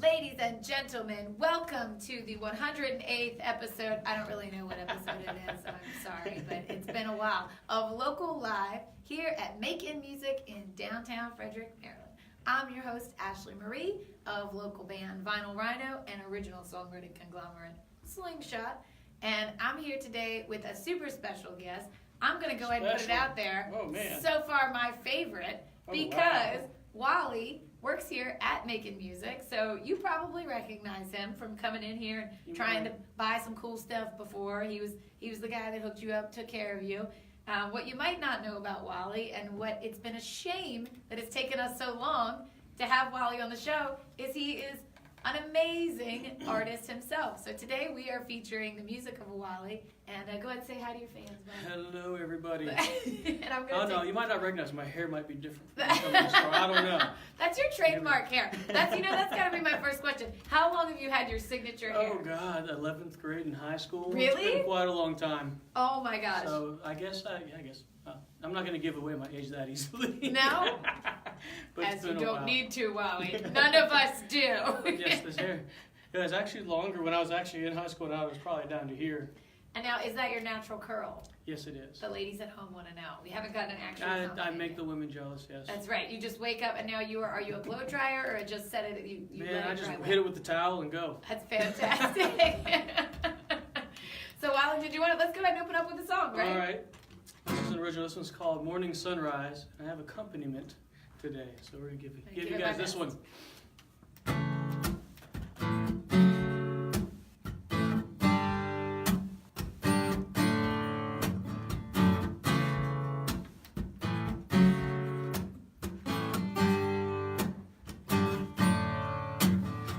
Ladies and gentlemen, welcome to the 108th episode. I don't really know what episode it is, I'm sorry, but it's been a while, of Local Live here at Make Music in downtown Frederick, Maryland. I'm your host, Ashley Marie, of local band Vinyl Rhino and original songwriting conglomerate Slingshot. And I'm here today with a super special guest. I'm going to go ahead and put it out there. Oh, man. So far, my favorite, because Wally works here at Making Music, so you probably recognize him from coming in here and trying to buy some cool stuff before. He was the guy that hooked you up, took care of you. What you might not know about Wally, and what it's been a shame that it's taken us so long to have Wally on the show, is he is an amazing artist himself. So today we are featuring the music of Wally, and go ahead and say hi to your fans, buddy. Hello, everybody. And I'm oh, no, you might not recognize my hair might be different from the store. I don't know. That's your trademark hair. That's got to be my first question. How long have you had your signature hair? Oh, God, 11th grade in high school. Really? It's been quite a long time. Oh, my gosh. So I guess I'm not going to give away my age that easily. No? But As it's you been a don't while. need to, Wally. None of us do. But yes, this hair. It was actually longer when I was actually in high school. Now it was probably down to here. And now, is that your natural curl? Yes, it is. The ladies at home want to know. We haven't gotten an actual I compliment make yet. the women jealous, yes. That's right. You just wake up and now are you a blow dryer or just set it, you Man, let it I just dry hit it with the towel and go. That's fantastic. So Wally, let's go ahead and open up with a song, right? All right. This is an original. This one's called Morning Sunrise. I have accompaniment today, so we're going to give you guys this one.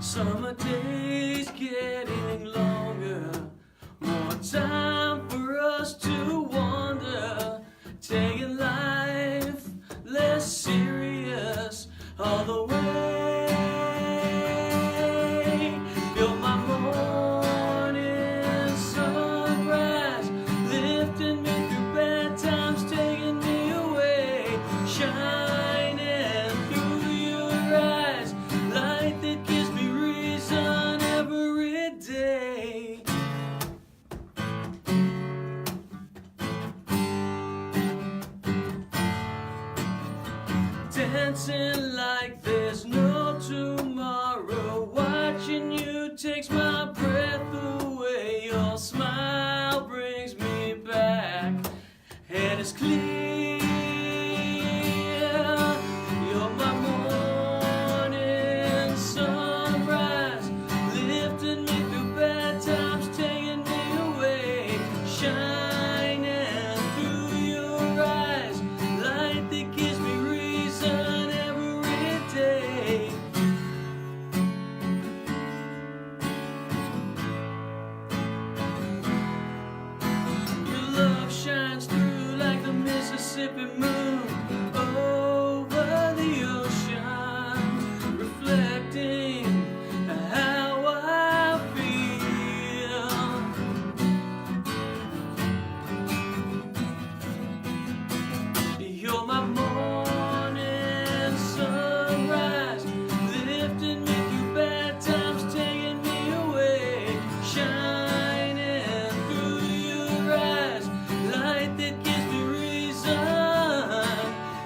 Summer days getting longer, more time for us to wander, taking life less serious all the way. You're my morning sunrise, lifting me through bad times, taking me away, shining through your eyes, light that gives me reason every day. Dancing like there's no tomorrow, watching you takes my breath away. Your smile brings me back, and it's clear. You're my morning sunrise, lifting me through bad times, taking me away, shining through your eyes, light that gives me reason every day. Your love shines through like the Mississippi moon over the ocean, reflecting how I feel. You're my morning sunrise, lifting me through bad times, taking me away, shining through your eyes, light that gives me reason.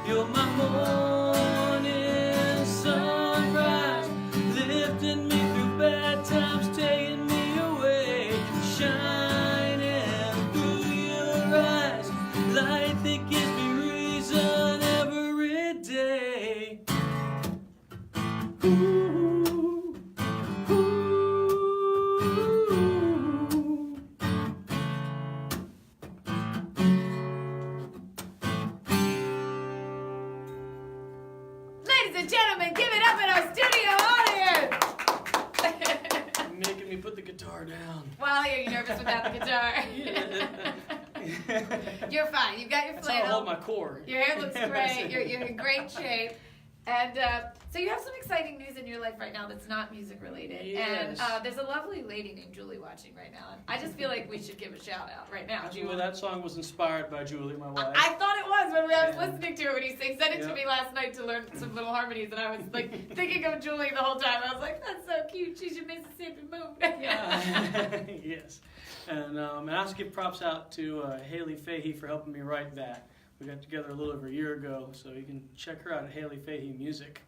You're my morning sunrise, lifting me through bad times, taking me away, shining through your eyes, light that gives me reason every day. Ooh, ooh. Ladies and gentlemen, give it up in our studio audience. Making me put the guitar down. Wally, are you nervous without the guitar? You're fine. You've got your That's how I flannel. hold my core. Your hair looks great. You're in great shape. And So you have some exciting news in your life right now that's not music related. Yes. And there's a lovely lady named Julie watching right now. And I just feel like we should give a shout out right now. Actually, that song was inspired by Julie, my wife. I thought it was when I was Yeah. listening to it when he sent it to me last night to learn some little harmonies, and I was like thinking of Julie the whole time. I was like, that's so cute. She's your Mississippi moon. Yes. And I also give props out to Haley Fahey for helping me write that. We got together a little over a year ago, so you can check her out at Haley Fahey Music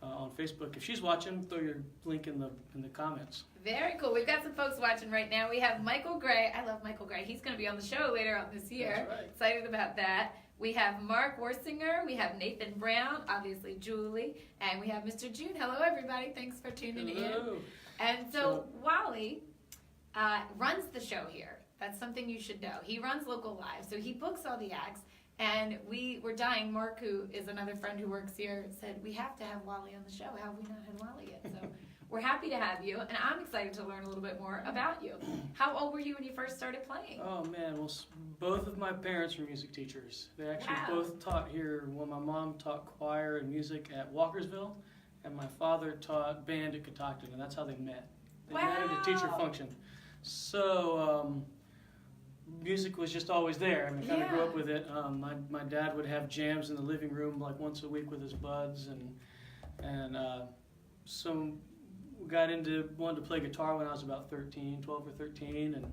on Facebook. If she's watching, throw your link in the comments. Very cool. We've got some folks watching right now. We have Michael Gray. I love Michael Gray. He's going to be on the show later on this year. That's right. Excited about that. We have Mark Worsinger. We have Nathan Brown. Obviously Julie. And we have Mr. June. Hello, everybody. Thanks for tuning in. And so Wally runs the show here. That's something you should know. He runs Local Live, so he books all the acts. And we were dying. Mark, who is another friend who works here, said, we have to have Wally on the show. How have we not had Wally yet? So we're happy to have you, and I'm excited to learn a little bit more about you. How old were you when you first started playing? Oh, man. Well, both of my parents were music teachers. They actually both taught here. Well, my mom taught choir and music at Walkersville, and my father taught band at Catoctin, and that's how they met. They met at a teacher function. So music was just always there. I mean, kind of grew up with it. My dad would have jams in the living room like once a week with his buds, and so wanted to play guitar when I was about 12 or 13, and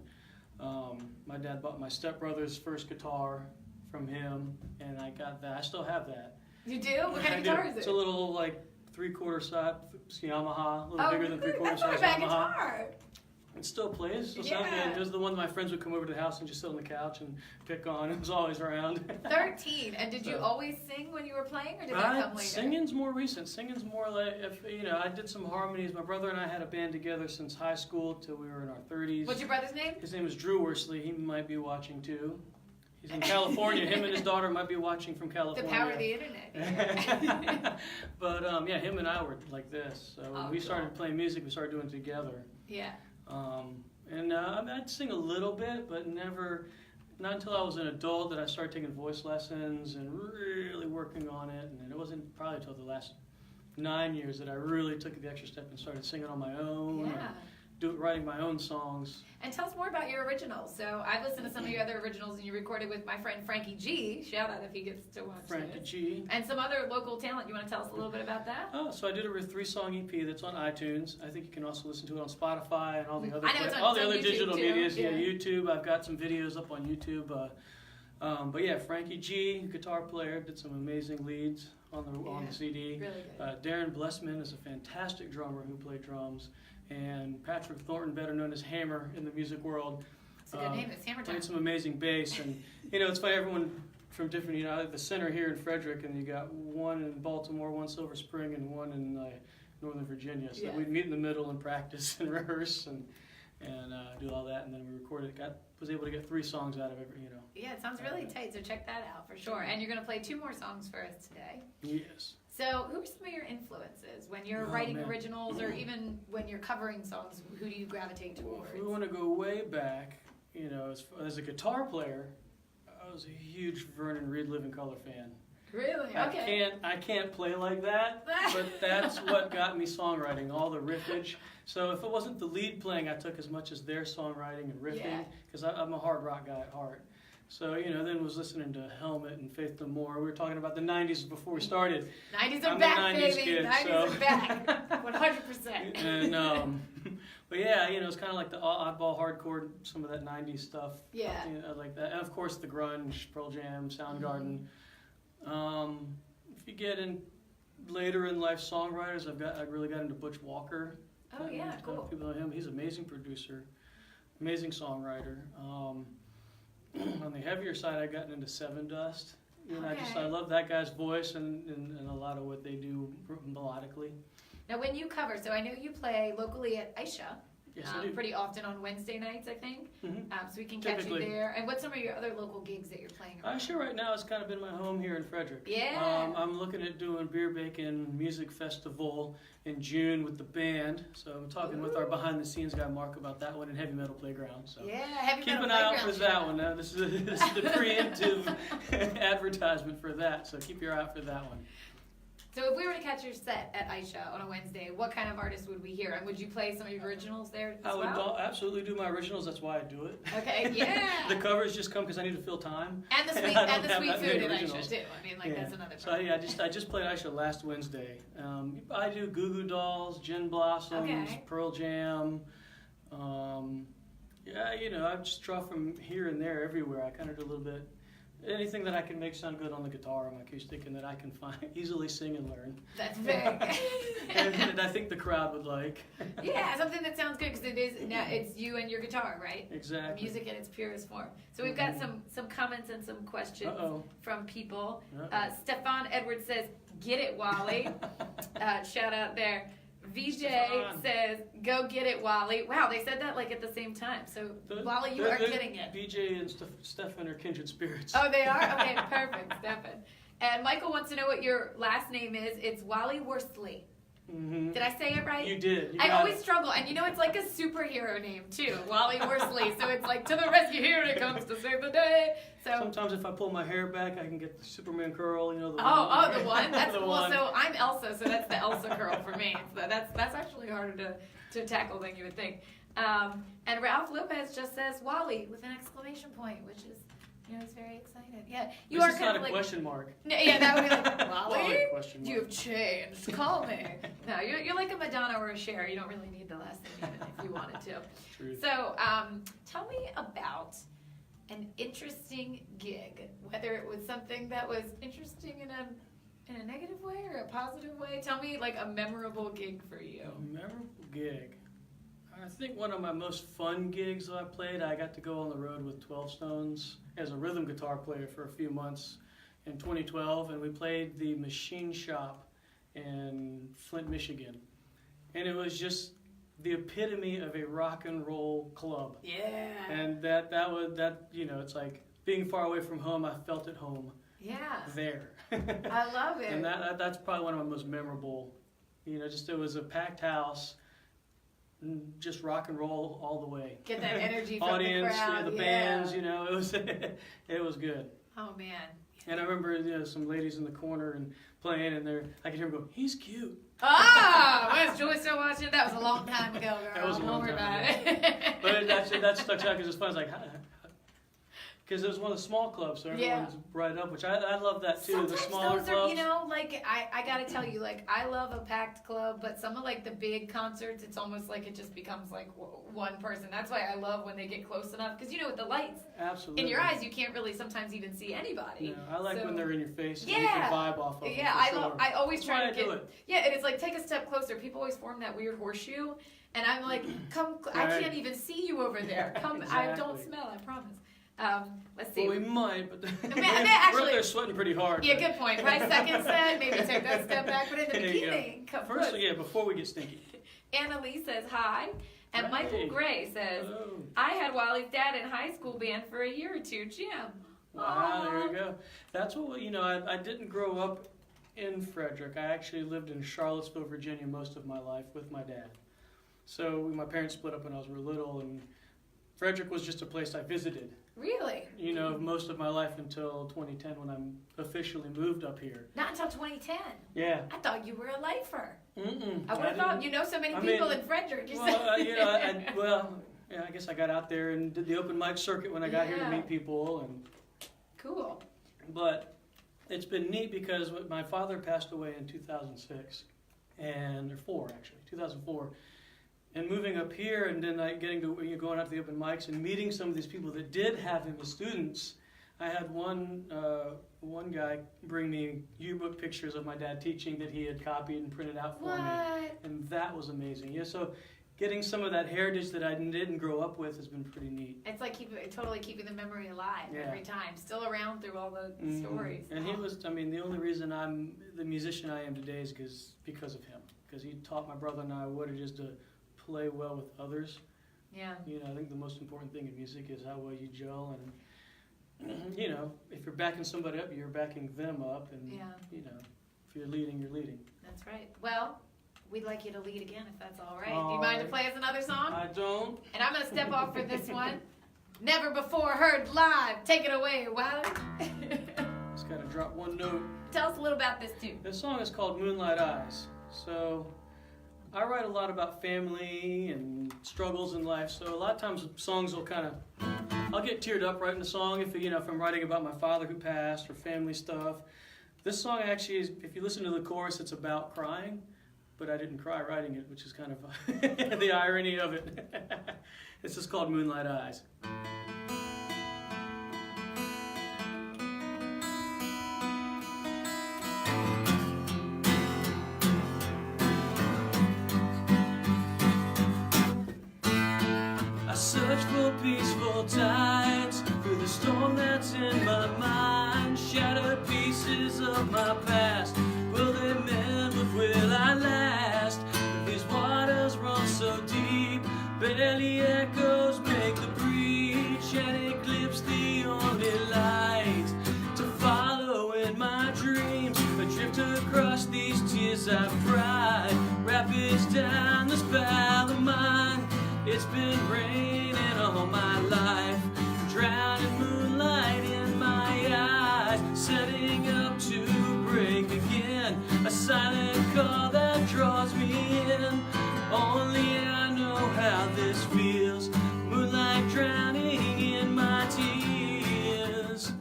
my dad bought my stepbrother's first guitar from him, and I got that. I still have that. You do? What kind of guitar is it? It's a little like 3/4 size Yamaha, a little bigger than 3/4 size Yamaha. Guitar. It still plays. Still sounds good. It was the one my friends would come over to the house and just sit on the couch and pick on. It was always around. 13. And did you always sing when you were playing, or did that come later? Singing's more recent. Singing's more like, I did some harmonies. My brother and I had a band together since high school till we were in our 30s. What's your brother's name? His name is Drew Worsley. He might be watching too. He's in California. Him and his daughter might be watching from California. The power of the internet. But him and I were like this. So when we started playing music, we started doing it together. Yeah. I'd sing a little bit, but not until I was an adult that I started taking voice lessons and really working on it. And it wasn't probably until the last 9 years that I really took the extra step and started singing on my own. Yeah. Writing my own songs. And tell us more about your originals. So I've listened to some of your other originals, and you recorded with my friend Frankie G. Shout out if he gets to watch Frankie this. G. And some other local talent. You want to tell us a little bit about that? Oh, so I did a 3-song EP that's on iTunes. I think you can also listen to it on Spotify and all the other YouTube digital too. medias. Yeah, YouTube. I've got some videos up on YouTube. But yeah, Frankie G, guitar player, did some amazing leads on the CD. Really good. Darren Blessman is a fantastic drummer who played drums. And Patrick Thornton, better known as Hammer in the music world. It's a good name. It's Hammer Time. Played some amazing bass. And, it's funny, everyone from different, the center here in Frederick, and you got one in Baltimore, one Silver Spring, and one in Northern Virginia. So we'd meet in the middle and practice and rehearse and do all that. And then we recorded, was able to get 3 songs out of it, Yeah, it sounds really tight, so check that out for sure. And you're going to play 2 more songs for us today. Yes. So who are some of your influences when you're writing originals, or even when you're covering songs? Who do you gravitate towards? If we want to go way back, as a guitar player, I was a huge Vernon Reid Living Color fan. Really? Okay. I can't play like that, but that's what got me songwriting, all the riffage. So if it wasn't the lead playing, I took as much as their songwriting and riffing, because I'm a hard rock guy at heart. So, then was listening to Helmet and Faith No More. We were talking about the 90s before we started. 90s are I'm back, a 90s baby. kid, 90s are back. 100%. And, but yeah, it's kind of like the oddball hardcore, some of that 90s stuff. Yeah. Like that. And of course the grunge, Pearl Jam, Soundgarden. If you get in later in life songwriters, I really got into Butch Walker. Oh, yeah, cool. People know him. He's an amazing producer, amazing songwriter. On the heavier side, I've gotten into Seven Dust. I love that guy's voice and a lot of what they do melodically. Now, when you cover, so I know you play locally at Aisha. Yes, I do. Pretty often on Wednesday nights, I think. Mm-hmm. So we can catch you there. And what's some of your other local gigs that you're playing around? Sure, right now it's kind of been my home here in Frederick. Yeah. I'm looking at doing Beer Bacon Music Festival in June with the band. So I'm talking with our behind-the-scenes guy, Mark, about that one in Heavy Metal Playground. So keep an eye out for that one. Now, this is the preemptive advertisement for that, so keep your eye out for that one. So if we were to catch your set at Aisha on a Wednesday, what kind of artist would we hear? And would you play some of your originals there as I would well? absolutely do my originals. That's why I do it. Okay, yeah. The covers just come because I need to fill time. And the sweet, I don't and the have sweet that food many at originals. Aisha too. I mean, like that's another So part. yeah, I just played Aisha last Wednesday. I do Goo Goo Dolls, Gin Blossoms, Okay. Pearl Jam. Yeah, you know, I just draw from here and there, everywhere. I kind of do a little bit. Anything that I can make sound good on the guitar, on acoustic, and that I can easily sing and learn. That's very good. and I think the crowd would like. Yeah, something that sounds good because it is now it's you and your guitar, right? Exactly. Music in its purest form. So we've got some comments and some questions from people. Stefan Edwards says, "Get it, Wally." Shout out there. VJ Stefan says, "Go get it, Wally." Wow, they said that like at the same time. So Wally, you are getting it. VJ and Stefan are kindred spirits. Oh, they are? Okay, perfect, Stefan. And Michael wants to know what your last name is. It's Wally Worsley. Mm-hmm. Did I say it right? You did. I always struggle, and you know it's like a superhero name too, Wally Worsley. So it's like to the rescue, here it comes to save the day. So sometimes if I pull my hair back, I can get the Superman curl. You know the the one. That's the well. one. So I'm Elsa, so that's the Elsa curl for me. So that's actually harder to tackle than you would think. And Ralph Lopez just says Wally with an exclamation point, which is. You know, he's very excited. Yeah, you this are is kind not of a like question mark. No, yeah, that would be like Wally. Question mark. You have changed. Call me. No, you're like a Madonna or a Cher. You don't really need the last name even if you wanted to. Truth. So, tell me about an interesting gig. Whether it was something that was interesting in a negative way or a positive way. Tell me like a memorable gig for you. A memorable gig. I think one of my most fun gigs that I played, I got to go on the road with 12 Stones as a rhythm guitar player for a few months in 2012, and we played the Machine Shop in Flint, Michigan. And it was just the epitome of a rock and roll club. Yeah. And that you know, it's like being far away from home, I felt at home. Yeah. There. I love it. And that's probably one of my most memorable, you know, just it was a packed house. Just rock and roll all the way. Get that energy from Audience, the crowd. the bands, you know, it was it was good. Oh man. And I remember, you know, some ladies in the corner and playing, and I could hear them go, "He's cute." Ah, was Joy still watching? That was a long time ago, girl. That was a long Don't worry time about it. But that stuck out because it's fun. It's like, because it was one of the small clubs, so everyone's right up, which I love that too. Sometimes the smaller those clubs. are, you know, like I gotta tell you, like I love a packed club, but some of like the big concerts, it's almost like it just becomes like one person. That's why I love when they get close enough, because you know with the lights Absolutely. in your eyes, you can't really sometimes even see anybody. No, I like when they're in your face and Yeah. you can vibe off of them. Yeah, I always That's try why to I get do it. Yeah, and it's like take a step closer. People always form that weird horseshoe, and I'm like, come, I Right. can't even see you over there. Come, I don't Exactly. smell. I promise. Let's see. Well, we might, but actually- we're up there sweating pretty hard. Yeah, but- good point. Right, second set, maybe take that step back, but in the There you go. beginning, come First, put. yeah, before we get stinky. Annalise says hi, and Hey. Michael Gray says, Hello. I had Wally's dad in high school band for a year or two, Jim. Wow, there Aw. you go. That's what, you know, I didn't grow up in Frederick. I actually lived in Charlottesville, Virginia most of my life with my dad. So my parents split up when I was real little, and Frederick was just a place I visited, Really? you know, most of my life until 2010 when I officially moved up here. Not until 2010. Yeah. I thought you were a lifer. Mm-mm. I would have thought, you know so many I people mean, in Frederick. You Well, said. you know, I guess I got out there and did the open mic circuit when I got here to Yeah. meet people, and Cool. but it's been neat because my father passed away in 2006, or 2004. And moving up here and then getting to going out to the open mics and meeting some of these people that did have him as students. I had one guy bring me yearbook pictures of my dad teaching that he had copied and printed out for me, What? and that was amazing. Yeah, so getting some of that heritage that I didn't grow up with has been pretty neat. It's like totally keeping the memory alive Yeah. every time. Still around through all the Mhm. stories. And he was, I mean, the only reason I'm the musician I am today is because of him. Because he taught my brother and I what it is to play well with others. Yeah. You know, I think the most important thing in music is how well you gel, and you know, if you're backing somebody up, you're backing them up, and Yeah. you know, if you're leading, you're leading. That's right. Well, we'd like you to lead again if that's all right. Do All you mind to right. play us another song? I don't. And I'm gonna step off for this one. Never before heard live. Take it away, Wally. Just gotta drop one note. tell us a little about this tune. This song is called Moonlight Eyes. So I write a lot about family and struggles in life. So a lot of times songs will I'll get teared up writing a song if I'm writing about my father who passed or family stuff. This song actually is, if you listen to the chorus, it's about crying, but I didn't cry writing it, which is kind of the irony of it. This is called Moonlight Eyes. I search for peaceful tides through the storm that's in my mind. Shattered pieces of my past, will they mend? But will I last? These waters run so deep, barely echoes make the breach, and eclipse the only light to follow in my dreams. Adrift across these tears I've cried, rapids down this path of mine. It's been raining all my life, drowning moonlight in my eyes, setting up to break again. A silent call that draws me in. Only I know how this feels. Moonlight drowning in my tears.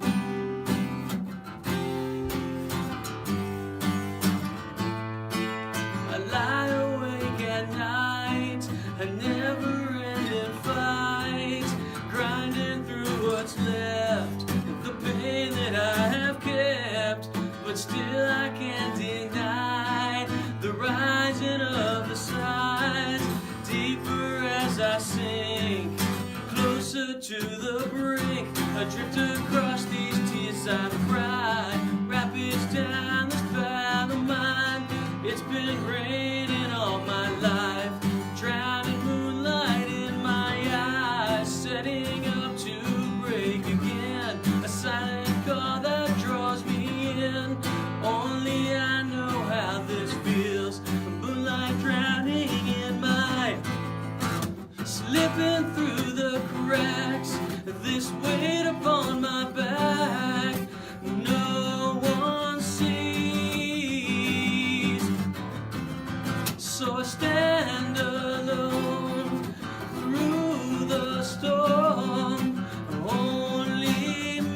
I lie awake at night, a never-ending fight, grinding through what's left, the pain that I have kept, but still I can't deny the rising of the sides, deeper as I sink, closer to the brink. Adrift across these tears I've cried, rapids down this path of mine. It's been raining all my life, drowning moonlight in my eyes, setting up to break again. A silent call that draws me in. Only I know how this feels. Moonlight drowning in my, slipping through the cracks, this weight upon my back, no one sees. So I stand alone through the storm, only me.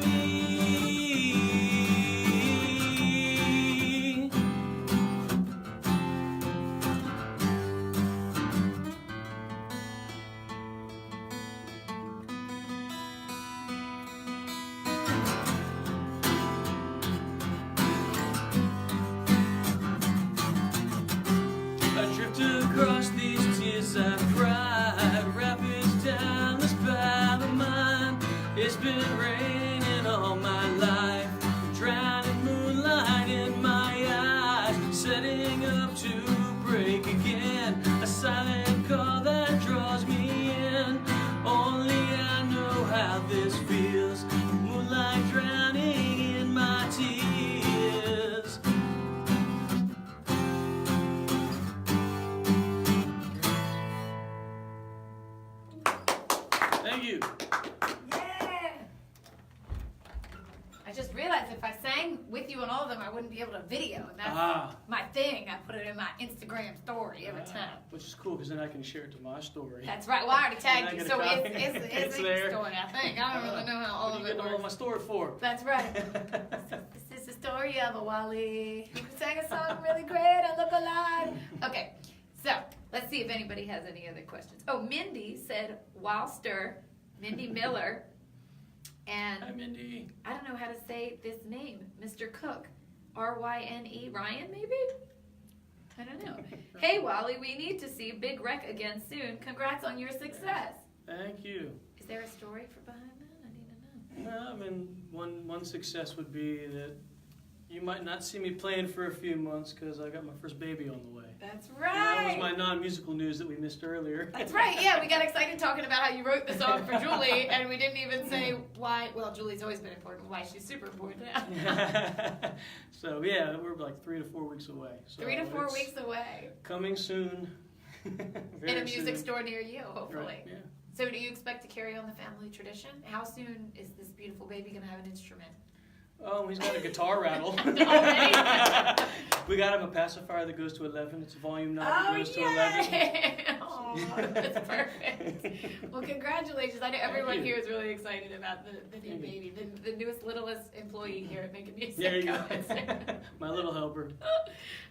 Adrift across these tears I've cried, rapids down this path of mine. It's been raining all my life, drowning moonlight in my eyes, setting up to break again. A silent call that draws me in. Only I know how this feels. Moonlight drowning in my tears. Thank you. Yeah. I just realized if I sang with you on all of them, I wouldn't be able to video. And that's my thing. I put it in my Instagram story every time. Which is cool because then I can share it to my story. That's right. Well, I already tagged you, so it's it's in the there. story, I think. I don't really know how all What of are you it getting all of my works. story for? That's right. This is the story of a Wally. He sang a song really great. I look alive. Okay, so let's see if anybody has any other questions. Oh, Mindy said Wilster, Mindy Miller, and Hi, Mindy. I don't know how to say this name, Mr. Cook, R-Y-N-E, Ryan maybe? I don't know. Hey Wally, we need to see Big Wreck again soon. Congrats on your success. Thank you. Is there a story for behind that? I need to know. No, I mean, one success would be that you might not see me playing for a few months because I got my first baby on the way. That's And that was right. my non-musical news that we missed earlier. That's right, yeah, we got excited talking about how you wrote the song for Julie, and we didn't even say why, well, Julie's always been important, why she's super important now. So, yeah, we're like 3 to 4 weeks away. So 3 to 4 it's weeks away. Coming soon. Very In a music soon. store near you, hopefully. Right, yeah. So do you expect to carry on the family tradition? How soon is this beautiful baby going to have an instrument? Oh, he's got a guitar rattle. Already? We got him a pacifier that goes to 11. It's a volume knob that goes to 11. Oh, that's perfect. Well, congratulations. I know everyone here is really excited about the new baby, the newest, littlest employee here at Making Music. There you go. My little helper.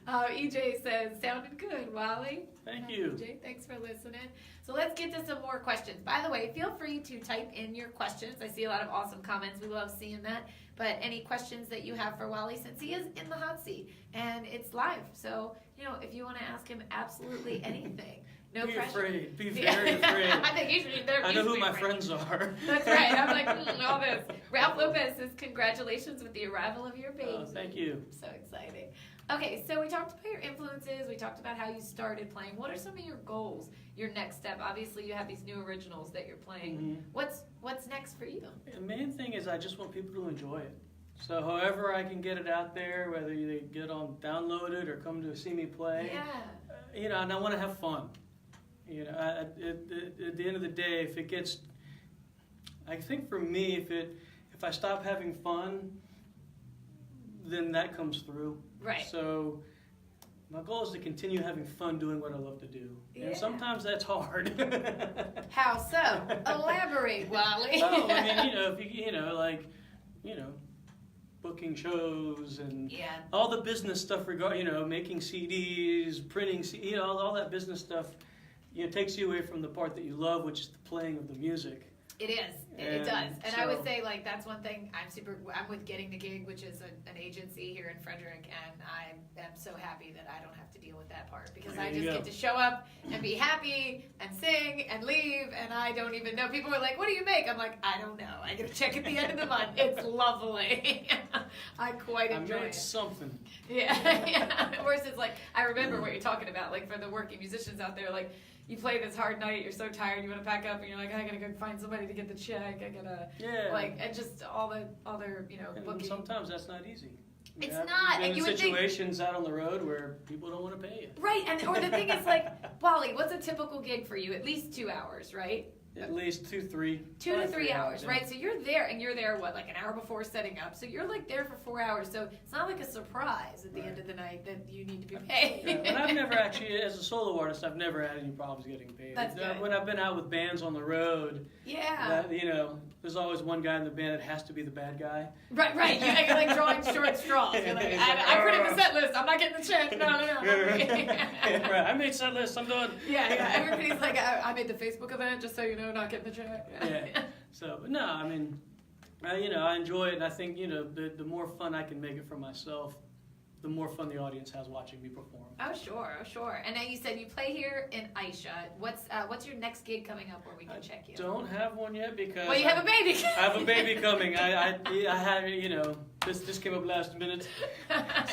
EJ says, sounded good, Wally. Thank you. EJ, thanks for listening. So let's get to some more questions. By the way, feel free to type in your questions. I see a lot of awesome comments. We love seeing that. But any questions that you have for Wally, since he is in the hot seat and it's live. So, if you want to ask him absolutely anything, no Be pressure. afraid. Be very afraid. I think you should be there. I know who my friends are. That's right. I'm like, all this. Ralph Lopez says, congratulations with the arrival of your baby. Oh, thank you. So exciting. Okay, so we talked about your influences. We talked about how you started playing. What are some of your goals, your next step? Obviously, you have these new originals that you're playing. Mm-hmm. What's next for you? The main thing is I just want people to enjoy it. So however I can get it out there, whether they get on download it or come to see me play, Yeah. And I want to have fun. At the end of the day, if it gets, I think for me, if I stop having fun, then that comes through. Right. So my goal is to continue having fun doing what I love to do. Yeah. And sometimes that's hard. How so? Elaborate, Wally. Oh, I mean, if booking shows and all the business stuff making CDs, printing, all that business stuff, takes you away from the part that you love, which is the playing of the music. It is. It does. And so, I would say, that's one thing I'm with Getting the Gig, which is an agency here in Frederick, and I am so happy that I don't have to deal with that part, because I just get to show up and be happy and sing and leave, and I don't even know. People are like, what do you make? I'm like, I don't know. I get a check at the end of the month. It's lovely. I quite enjoy it. I made something. Yeah. Versus, I remember what you're talking about, for the working musicians out there, you play this hard night, you're so tired, you want to pack up, and you're like, I gotta go find somebody to get the check, I gotta, and just all their, booking. And sometimes that's not easy. It's not, and you would think. Situations out on the road where people don't want to pay you. Right, or the thing is, Wally, what's a typical gig for you? At least 2 hours, right? At least 3 2 to 3 hours, right? So you're there, and you're there, an hour before setting up. So you're there for 4 hours. So it's not like a surprise at the end of the night that you need to be paid. And I've never actually, as a solo artist, I've never had any problems getting paid. That's good. When I've been out with bands on the road, yeah, there's always one guy in the band that has to be the bad guy. Right. You're drawing short straws. You're like, I printed the set list. I'm not getting the check. No. Right. I made set lists. I'm done. Yeah. Everybody's like, I made the Facebook event, just so you know, not getting the check. Yeah. So, but no, I mean, I enjoy it, and I think, the more fun I can make it for myself, the more fun the audience has watching me perform. Oh, sure. And now you said you play here in Aisha. What's your next gig coming up where we can check you? Don't have one yet because. Well, you have a baby. I have a baby coming. I had, this came up last minute.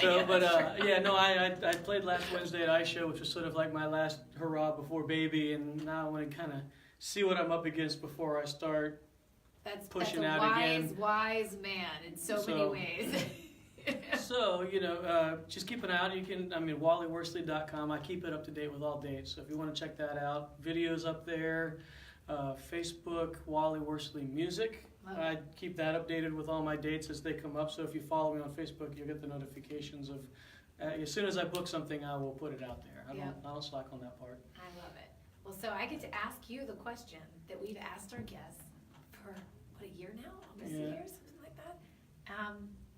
So, I played last Wednesday at Aisha, which was sort of like my last hurrah before baby, and now I want to kind of see what I'm up against before I start pushing out again. That's a wise man in so many ways. So, just keep an eye out. You can, WallyWorsley.com. I keep it up to date with all dates. So if you want to check that out, videos up there. Facebook, Wally Worsley Music. I keep that updated with all my dates as they come up. So if you follow me on Facebook, you'll get the notifications of, as soon as I book something, I will put it out there. I don't slack on that part. I love it. Well, so I get to ask you the question that we've asked our guests for, a year now? Almost a year, something like that.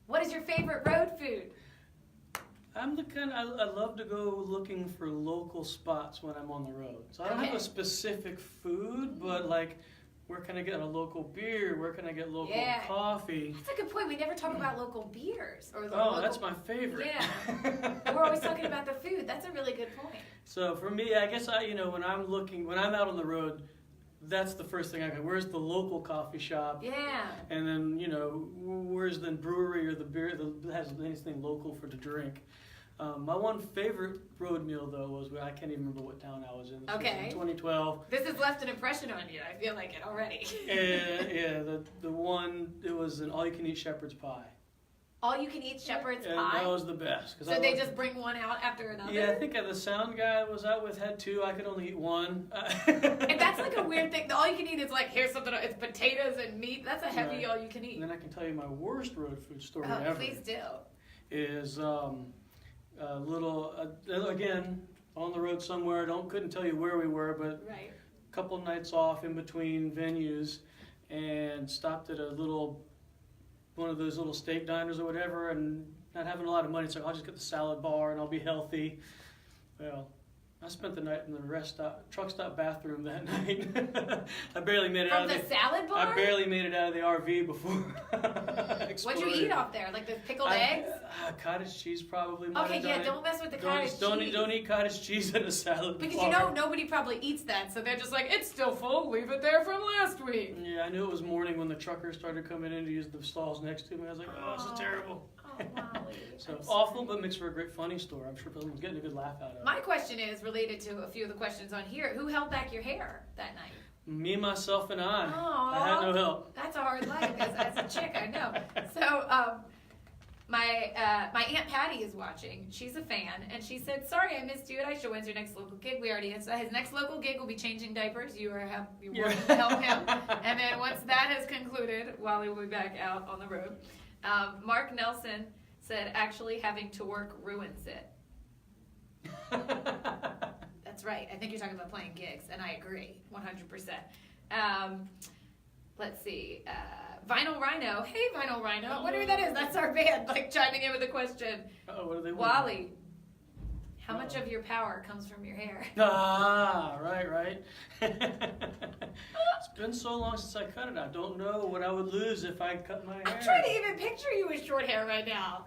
What is your favorite road food? I'm the kind I love to go looking for local spots when I'm on the road. So I don't have a specific food, but where can I get a local beer? Where can I get local coffee? That's a good point. We never talk about local beers. That's my favorite. Yeah. We're always talking about the food. That's a really good point. So for me, I guess when I'm out on the road, that's the first thing I go. Where's the local coffee shop? Yeah. And then, where's the brewery or the beer that has anything local for to drink? My one favorite road meal, though, was I can't even remember what town I was in. This was in 2012. This has left an impression on you. I feel like it already. The one, it was an all-you-can-eat shepherd's pie. all you can eat shepherd's And pie. that was the best. So they just bring one out after another? Yeah, I think the sound guy I was out with had 2. I could only eat 1. And that's like a weird thing. All you can eat is like, here's something, it's potatoes and meat. That's a heavy all you can eat. And then I can tell you my worst road food story Oh, ever. please do. Is a little, again, on the road somewhere. Couldn't tell you where we were, but Right. a couple nights off in between venues, and stopped at one of those little steak diners or whatever, and not having a lot of money, so I'll just get the salad bar and I'll be healthy. Well, I spent the night in the truck stop bathroom that night. I barely made it From out the of the salad bar? I barely made it out of the RV before. What'd you eat off there? Like the pickled eggs? Cottage cheese probably. Might Okay, have done yeah, it. don't mess with the Don't cottage cheese. Don't eat cottage cheese in a salad Because bar. nobody probably eats that, so they're just like, it's still full, leave it there from last week. Yeah, I knew it was morning when the truckers started coming in to use the stalls next to me. I was like, oh, this is terrible. Oh, Wally. So I'm awful, sorry. but makes for a great funny story. I'm sure someone's getting a good laugh out of it. My question is related to a few of the questions on here. Who held back your hair that night? Me, myself, and I. Aw. I had no help. That's a hard life as a chick, I know. So, my Aunt Patty is watching. She's a fan, and she said, "Sorry, I missed you at Aisha. When's your next local gig?" We already answered. His next local gig will be changing diapers. You're willing to help him. And then once that has concluded, Wally will be back out on the road. Mark Nelson said, "Actually, having to work ruins it." That's right. I think you're talking about playing gigs, and I agree 100%. Let's see. Vinyl Rhino. Hey, Vinyl Rhino. I wonder who that is. That's our band, like chiming in with a question. Oh, what do they want? Wally, how much of your power comes from your hair? Ah, right. It's been so long since I cut it. I don't know what I would lose if I cut my hair. I'm trying to even picture you with short hair right now.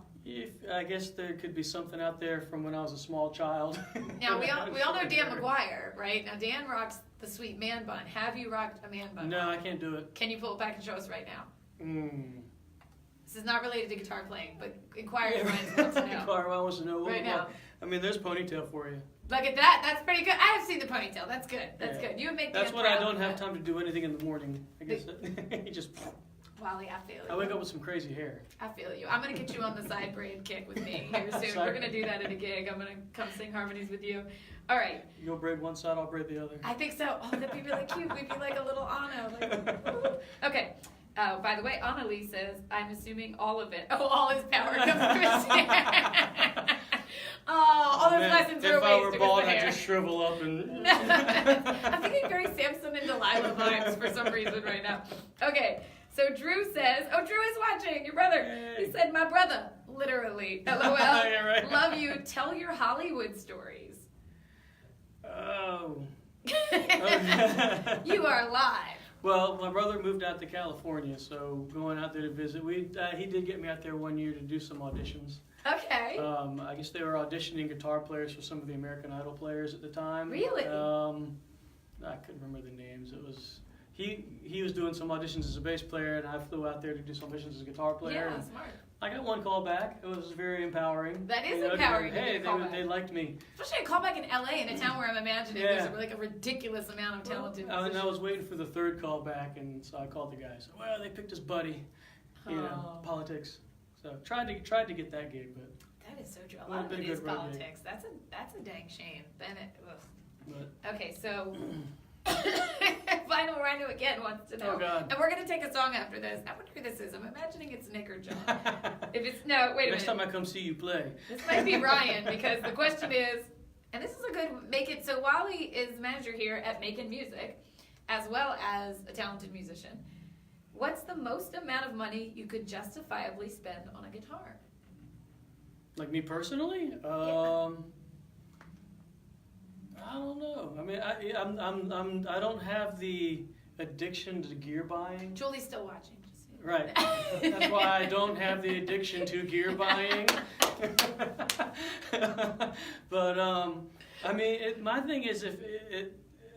I guess there could be something out there from when I was a small child. Now, we all know Dan McGuire, right? Now, Dan rocks the sweet man bun. Have you rocked a man bun? No, I can't do it. Can you pull it back and show us right now? This is not related to guitar playing, but inquiry minds want to know. Inquiry wants to know. Right now. I mean, there's ponytail for you. Look at that. That's pretty good. I have seen the ponytail. That's good. That's Yeah. good. You would make me That's when proud I don't of have that. time to do anything in the morning. I guess you just. Wally, I feel you. I wake up with some crazy hair. I feel you. I'm going to get you on the side braid kick with me here soon. We're going to do that at a gig. I'm going to come sing harmonies with you. All right. You'll braid one side, I'll braid the other. I think so. Oh, that'd be really cute. We'd be like a little Anna. Like, okay. By the way, Anna Lee says, I'm assuming all of it. Oh, all his power comes from his hair. Oh, all those Man, lessons are if I were wasted bald, with the I'd hair. just shrivel up and. I'm thinking very Samson and Delilah vibes for some reason right now. Okay, so Drew says, oh, Drew is watching, your brother. Yay. He said, my brother, literally. LOL. Yeah, right. Love you. Tell your Hollywood stories. Oh. You are live. Well, my brother moved out to California, so going out there to visit, he did get me out there one year to do some auditions. Okay. I guess they were auditioning guitar players for some of the American Idol players at the time. Really? I couldn't remember the names. It was he was doing some auditions as a bass player, and I flew out there to do some auditions as a guitar player. Yeah, and smart. I got one call back. It was very empowering. That is You know, empowering to Hey, get a call back. they liked me. Especially a callback in LA, in a town where I'm imagining Yeah. there's like a ridiculous amount of talented And I musicians. was waiting for the third call back, and so I called the guy. I said, well, they picked his buddy. You know, Oh. politics. So tried to get that gig, but That is so true. A Well, lot of it been a is good road gig. politics. That's a dang shame. Then ugh. but Okay, so Vinyl Rhino again wants to know. Oh, God. And we're gonna take a song after this. I wonder who this is. I'm imagining it's Nick or John. If it's no, wait a next minute. time I come see you play. This might be Ryan because the question is, and this is a good make it. So Wally is manager here at Making Music, as well as a talented musician. What's the most amount of money you could justifiably spend on a guitar? Like me personally, I don't know. I mean, I don't have the addiction to gear buying. Julie's still watching. Just so you know. Right. That's why I don't have the addiction to gear buying. But I mean, my thing is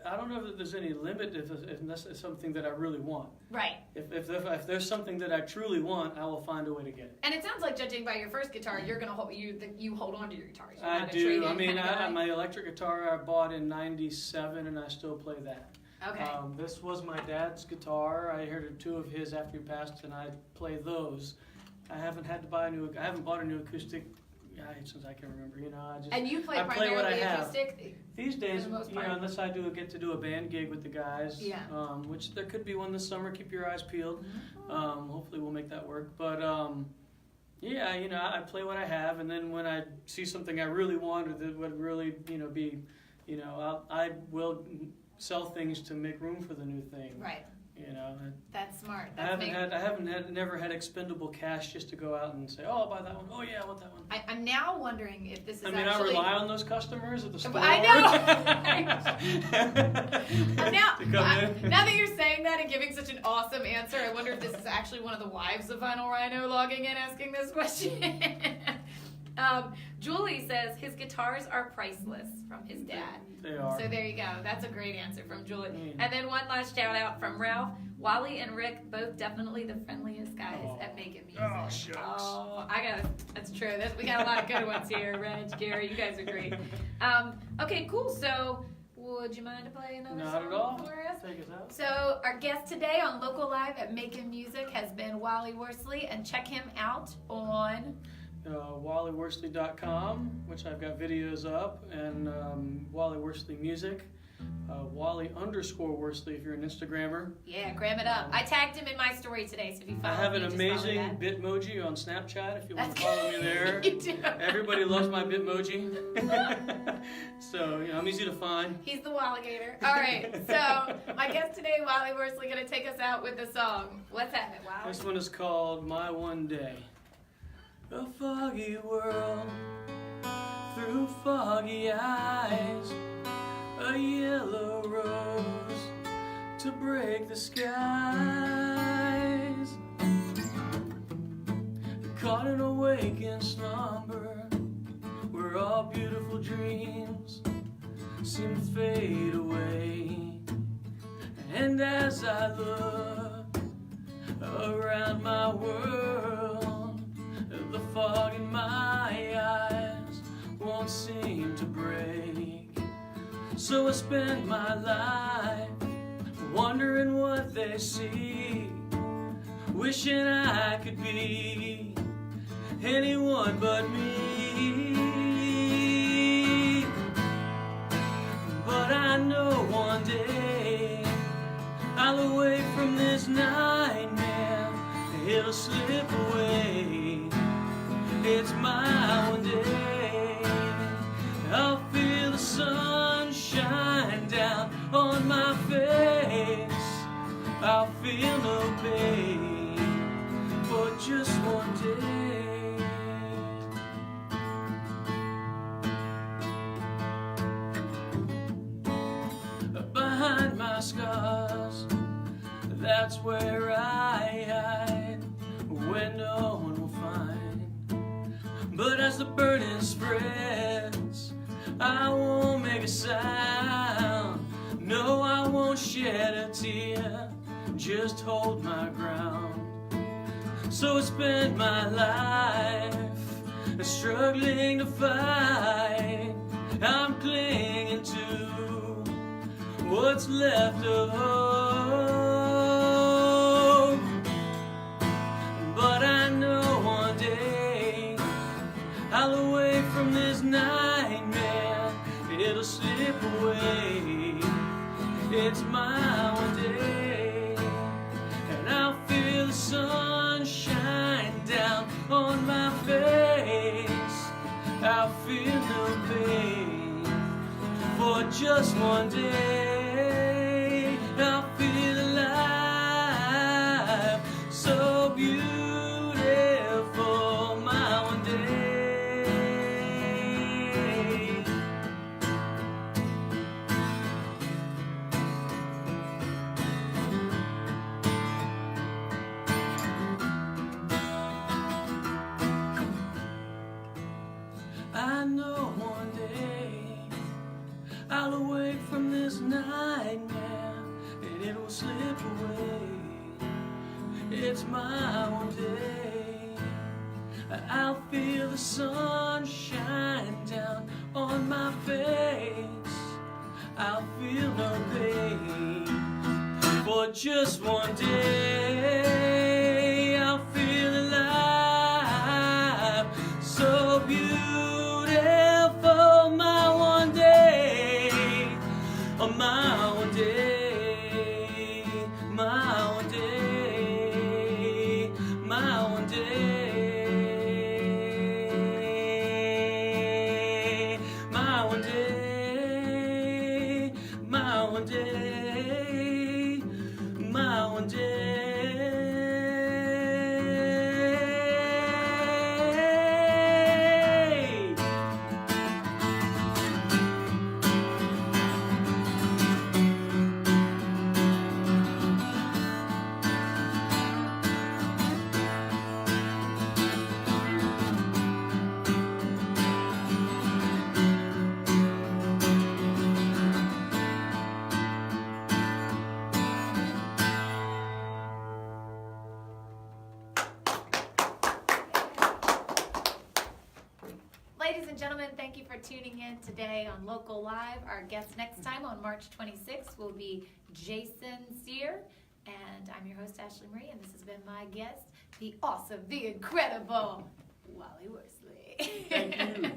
I don't know if there's any limit if that's something that I really want. Right. If there's something that I truly want, I will find a way to get it. And it sounds like, judging by your first guitar, you're gonna hold you hold on to your guitars. You're I not a do. trade-in I mean, kind of guy. my electric guitar I bought in '97, and I still play that. Okay. This was my dad's guitar. I inherited two of his after he passed, and I play those. I haven't bought a new acoustic since I can remember. You know, And you play I play what I primarily have. acoustic? These days, For the most you know, part. unless I get to do a band gig with the guys, Yeah. Which there could be one this summer. Keep your eyes peeled. Hopefully, we'll make that work. But yeah, you know, I play what I have, and then when I see something I really want or that would really, you know, be, you know, I will sell things to make room for the new thing. Right. You know. That's smart. I never had expendable cash just to go out and say, oh, I'll buy that one. Oh yeah, I want that one. I'm now wondering if this is I mean, actually... I rely on those customers at the store. I know. Now that you're saying that and giving such an awesome answer, I wonder if this is actually one of the wives of Vinyl Rhino logging in asking this question. Julie says his guitars are priceless from his dad. They are. So there you go. That's a great answer from Julie. And then one last shout out from Ralph. Wally and Rick, both definitely the friendliest guys at making music. Oh, shucks. Oh, that's true. We got a lot of good ones here. Reg, Gary, you guys are great. Okay, cool. So would you mind to play another Not song at all. for us? Take us out. So our guest today on Local Live at Making Music has been Wally Worsley, and check him out on WallyWorsley.com, which I've got videos up, and Wally Worsley Music, Wally_Worsley if you're an Instagrammer. Yeah, gram it up. I tagged him in my story today, so if you follow I have me, an just follow amazing that. Bitmoji on Snapchat if you want That's to follow me there. You do. Everybody loves my Bitmoji. So, you know, I'm easy to find. He's the Walligator. All right, so my guest today, Wally Worsley, going to take us out with a song. What's happening, Wally? This one is called My One Day. A foggy world through foggy eyes, a yellow rose to break the skies, caught in a waking slumber where all beautiful dreams seem to fade away. And as I look around my world, the fog in my eyes won't seem to break. So I spend my life wondering what they see, wishing I could be anyone but me. But I know one day I'll awake from this nightmare, it'll slip away. It's my one day. I'll feel the sun shine down on my face. I'll feel no pain for just one day. Behind my scars, that's where I hide, where no one will find. But as the burden spreads, I won't make a sound. No, I won't shed a tear, just hold my ground. So I spend my life struggling to fight. I'm clinging to what's left of hope. But I know one day I'll awake from this nightmare, it'll slip away. It's my one day, and I'll feel the sun shine down on my face. I'll feel no pain for just one day. I'll feel alive, so beautiful, my one day. I know one day I'll awake from this nightmare and it will slip away. It's my one day. I'll feel the sun shine down on my face. I'll feel no pain for just one day. I'll feel alive. on my one day, my one day, my one day, my one day, my one day, my one day. Ladies and gentlemen, thank you for tuning in today on Local Live. Our guest next time on March 26th will be Jason Sear. And I'm your host, Ashley Marie, and this has been my guest, the awesome, the incredible Wally Worsley. Thank you.